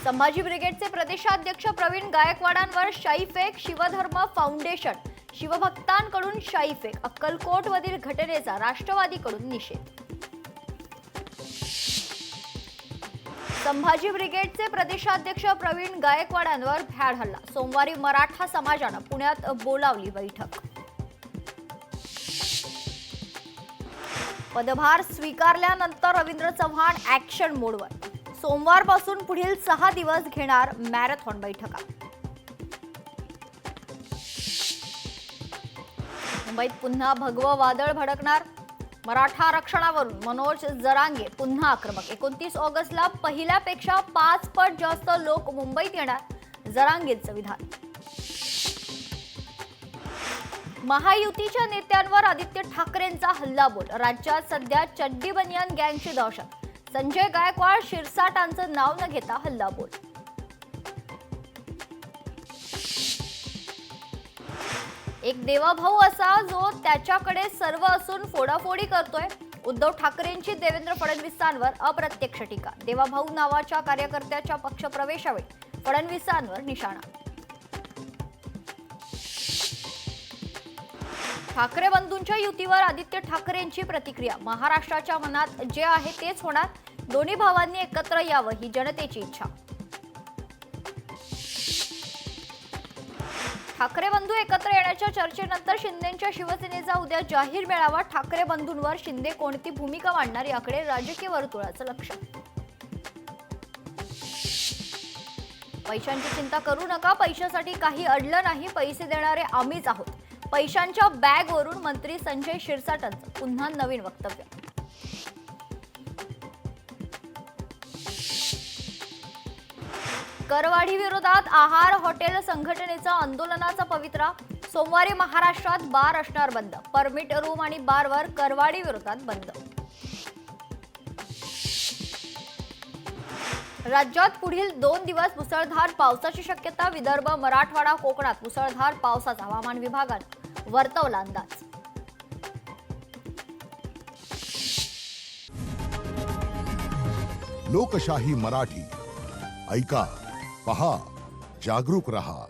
संभाजी ब्रिगेडचे प्रदेशाध्यक्ष प्रवीण गायकवाडांवर शाईफेक. शिवधर्म फाउंडेशन शिवभक्तांकडून शाईफेक. अक्कलकोटमधील घटनेचा राष्ट्रवादीकडून निषेध. संभाजी ब्रिगेडचे प्रदेशाध्यक्ष प्रवीण गायकवाडांवर भ्याड हल्ला. सोमवारी मराठा समाजानं पुण्यात बोलावली बैठक. पदभार स्वीकारल्यानंतर रवींद्र चव्हाण ऍक्शन मोडवर. सोमवारपासून पुढील 6 दिवस घेणार मॅरेथॉन बैठका. मुंबईत पुन्हा भगवं वादळ भडकणार. मराठा आरक्षणावरून मनोज जरांगे पुन्हा आक्रमक. 29 ऑगस्टला पहिल्यापेक्षा 5 पट जास्त लोक मुंबईत येणार, जरांगेंचं विधान. महायुतीच्या नेत्यांवर आदित्य ठाकरेंचा हल्लाबोल. राज्यात सध्या चड्डी बनियान गँगची दहशत. संजय गायकवाड शिरसाटांचं नाव न घेता हल्लाबोल. एक देवाभाऊ असा जो त्याच्याकडे सर्व असून फोडाफोडी करतोय. उद्धव ठाकरेंची देवेंद्र फडणवीसांवर अप्रत्यक्ष टीका. देवाभाऊ नावाच्या कार्यकर्त्याच्या पक्षप्रवेशावेळी फडणवीसांवर निशाणा. ठाकरे बंधूंच्या युतीवर आदित्य ठाकरेंची प्रतिक्रिया. महाराष्ट्राच्या मनात जे आहे तेच होणार. दोन्ही भावांनी एकत्र यावं ही जनतेची इच्छा. ठाकरे बंधू एकत्र येण्याच्या चर्चेनंतर शिंदेच्या शिवसेनेचा उद्या जाहीर मेळावा. ठाकरे बंधूंवर शिंदे कोणती भूमिका मांडणार याकडे राजकीय वर्तुळाचं लक्ष. पैशांची चिंता करू नका. पैशासाठी काही अडलं नाही. पैसे देणारे आम्हीच आहोत. पैशांच्या बॅगवरून मंत्री संजय शिरसाटांचं पुन्हा नवीन वक्तव्य. करवाढी विरोधात आहार हॉटेल संघटनेचा आंदोलनाचा पवित्रा. सोमवारी महाराष्ट्रात बार असणार बंद. परमिट रूम आणि बारवर करवाढी विरोधात बंद. राज्यात पुढील 2 दिवस मुसळधार पावसाची शक्यता. विदर्भ, मराठवाडा, कोकणात मुसळधार पावसाचा हवामान विभागानं वर्तवला अंदाज. लोकशाही मराठी ऐका, पहा, जागरूक रहा.